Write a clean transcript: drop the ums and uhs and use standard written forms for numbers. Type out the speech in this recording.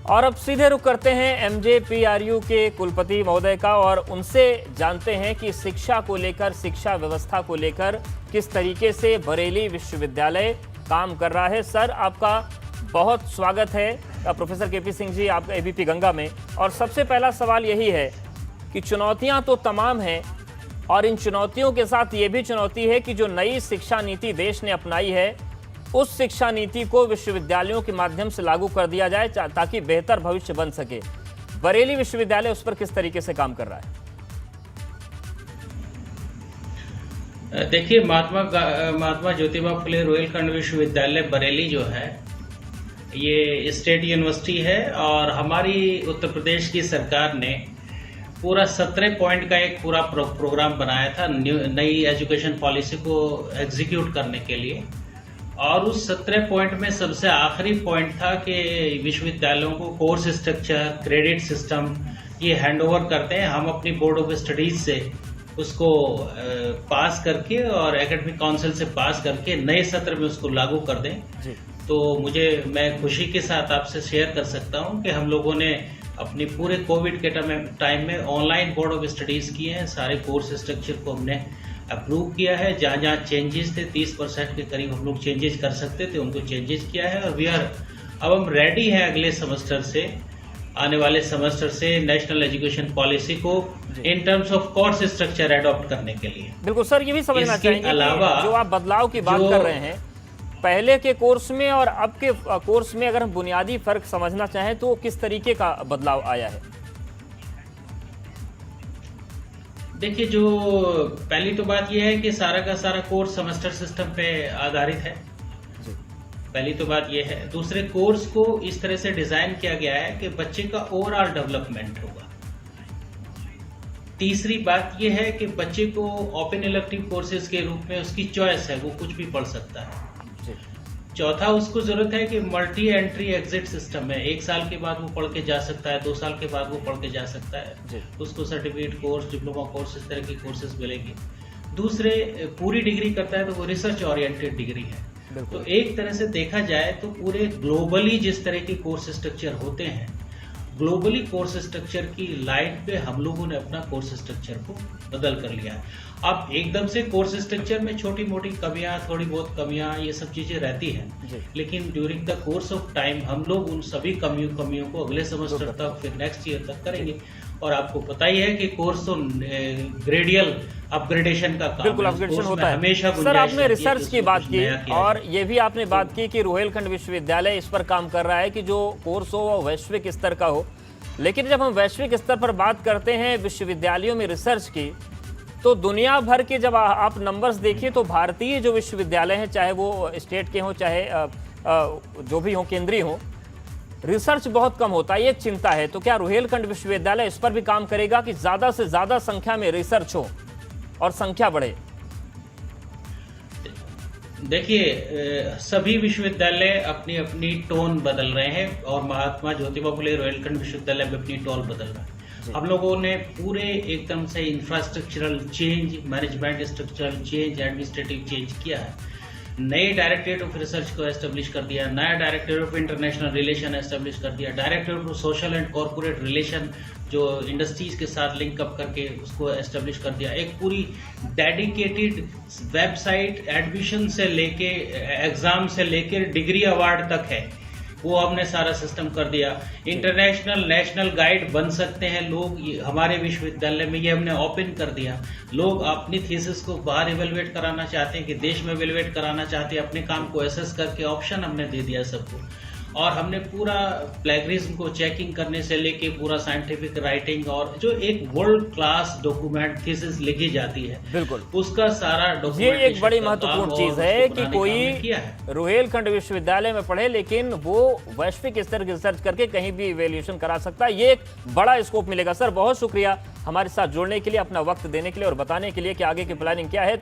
और अब सीधे रुख करते हैं एमजेपीआरयू के कुलपति महोदय का और उनसे जानते हैं कि शिक्षा को लेकर, शिक्षा व्यवस्था को लेकर किस तरीके से बरेली विश्वविद्यालय काम कर रहा है। सर, आपका बहुत स्वागत है प्रोफेसर केपी सिंह जी, आपका एबीपी गंगा में। और सबसे पहला सवाल यही है कि चुनौतियां तो तमाम हैं और इन चुनौतियों के साथ ये भी चुनौती है कि जो नई शिक्षा नीति देश ने अपनाई है उस शिक्षा नीति को विश्वविद्यालयों के माध्यम से लागू कर दिया जाए ताकि बेहतर भविष्य बन सके। बरेली विश्वविद्यालय उस पर किस तरीके से काम कर रहा है? देखिए, महात्मा ज्योतिबा फुले रोहिलखंड विश्वविद्यालय बरेली जो है ये स्टेट यूनिवर्सिटी है और हमारी उत्तर प्रदेश की सरकार ने पूरा 17 पॉइंट का एक पूरा प्रोग्राम बनाया था नई एजुकेशन पॉलिसी को एग्जीक्यूट करने के लिए। और उस 17 पॉइंट में सबसे आखिरी पॉइंट था कि विश्वविद्यालयों को कोर्स स्ट्रक्चर, क्रेडिट सिस्टम ये हैंडओवर करते हैं। हम अपनी बोर्ड ऑफ स्टडीज से उसको पास करके और एकेडमिक काउंसिल से पास करके नए सत्र में उसको लागू कर दें। तो मैं खुशी के साथ आपसे शेयर कर सकता हूं कि हम लोगों ने अपनी पूरे कोविड के टाइम में ऑनलाइन बोर्ड ऑफ स्टडीज किए हैं। सारे कोर्स स्ट्रक्चर को हमने अप्रूव किया है। जहाँ जहाँ चेंजेस थे 30% के करीब हम लोग चेंजेस कर सकते थे, उनको चेंजेस किया है। और अब हम रेडी हैं अगले सेमेस्टर से, आने वाले सेमेस्टर से नेशनल एजुकेशन पॉलिसी को in terms of course structure adopt करने के लिए। बिल्कुल सर, ये भी समझना चाहिए अलावा जो आप बदलाव की बात कर रहे हैं पहले के कोर्स में और अब के कोर्स में, अगर हम बुनियादी फर्क समझना चाहें तो किस तरीके का बदलाव आया है? देखिए, जो पहली तो बात यह है कि सारा का सारा कोर्स सेमेस्टर सिस्टम पे आधारित है। पहली तो बात यह है। दूसरे, कोर्स को इस तरह से डिजाइन किया गया है कि बच्चे का ओवरऑल डेवलपमेंट होगा। तीसरी बात यह है कि बच्चे को ओपन इलेक्टिव कोर्सेज के रूप में उसकी चॉइस है, वो कुछ भी पढ़ सकता है। चौथा, उसको जरूरत है कि मल्टी एंट्री एग्जिट सिस्टम है। 1 साल के बाद वो पढ़ के जा सकता है, 2 साल के बाद वो पढ़ के जा सकता है। उसको सर्टिफिकेट कोर्स, डिप्लोमा कोर्स, इस तरह के कोर्सेज मिलेंगे। दूसरे, पूरी डिग्री करता है तो वो रिसर्च ओरिएंटेड डिग्री है। तो एक तरह से देखा जाए तो पूरे ग्लोबली जिस तरह के कोर्स स्ट्रक्चर होते हैं, ग्लोबली कोर्स स्ट्रक्चर की लाइन पे हम लोगों ने अपना कोर्स स्ट्रक्चर को बदल कर लिया है। अब एकदम से कोर्स स्ट्रक्चर में छोटी मोटी कमियां, थोड़ी बहुत कमियां, ये सब चीजें रहती हैं, लेकिन during the course of time हम लोग उन सभी कमियों को अगले सेमेस्टर तक, फिर नेक्स्ट ईयर तक करेंगे। और आपको पता ही है कि कोर्स तो ग्रेडियल अपग्रेडेशन का काम, बिल्कुल अपग्रेडेशन होता है हमेशा। सर, आपने रिसर्च की बात की और ये भी आपने बात की कि रोहिलखंड विश्वविद्यालय इस पर काम कर रहा है कि जो कोर्स हो वो वैश्विक स्तर का हो। लेकिन जब हम वैश्विक स्तर पर बात करते हैं विश्वविद्यालयों में रिसर्च की, तो दुनिया भर के जब आप नंबर्स देखिए तो भारतीय जो विश्वविद्यालय हैं, चाहे वो स्टेट के हों चाहे जो भी हों, केंद्रीय हों, रिसर्च बहुत कम होता है। ये एक चिंता है। तो क्या रोहिलखंड विश्वविद्यालय इस पर भी काम करेगा कि ज्यादा से ज्यादा संख्या में रिसर्च हो और संख्या बढ़े? देखिए, सभी विश्वविद्यालय अपनी अपनी टोन बदल रहे हैं और महात्मा ज्योतिबा फुले रोहिलखंड विश्वविद्यालय में अपनी टोन बदल रहा है। हम लोगों ने पूरे एकदम से infrastructural change, management structural change, administrative change किया है। नए डायरेक्टरेट ऑफ रिसर्च को एस्टेब्लिश कर दिया, नया directorate of international relation establish कर दिया, directorate of social and corporate relation जो इंडस्ट्रीज के साथ लिंक अप करके उसको एस्टेब्लिश कर दिया। एक पूरी डेडिकेटेड वेबसाइट एडमिशन से लेके एग्जाम से लेकर डिग्री अवार्ड तक है, वो हमने सारा सिस्टम कर दिया। इंटरनेशनल नेशनल गाइड बन सकते हैं लोग हमारे विश्वविद्यालय में, ये हमने ओपन कर दिया। लोग अपनी थीसिस को बाहर इवेलुएट कराना चाहते हैं कि देश में इवेलुएट कराना चाहते हैं, अपने काम को एसेस करके ऑप्शन हमने दे दिया सबको। और हमने पूरा प्लेगरिज्म को चेकिंग करने से लेके पूरा साइंटिफिक राइटिंग और जो एक वर्ल्ड क्लास डॉक्यूमेंट थीसिस लिखी जाती है, बिल्कुल उसका सारा डॉक्यूमेंट। ये एक बड़ी महत्वपूर्ण चीज है कि कोई रोहिलखंड विश्वविद्यालय में पढ़े लेकिन वो वैश्विक स्तर की रिसर्च करके कहीं भी इवैल्यूएशन करा सकता है। ये एक बड़ा स्कोप मिलेगा। सर, बहुत शुक्रिया हमारे साथ जुड़ने के लिए, अपना वक्त देने के लिए और बताने के लिए कि आगे की प्लानिंग क्या है।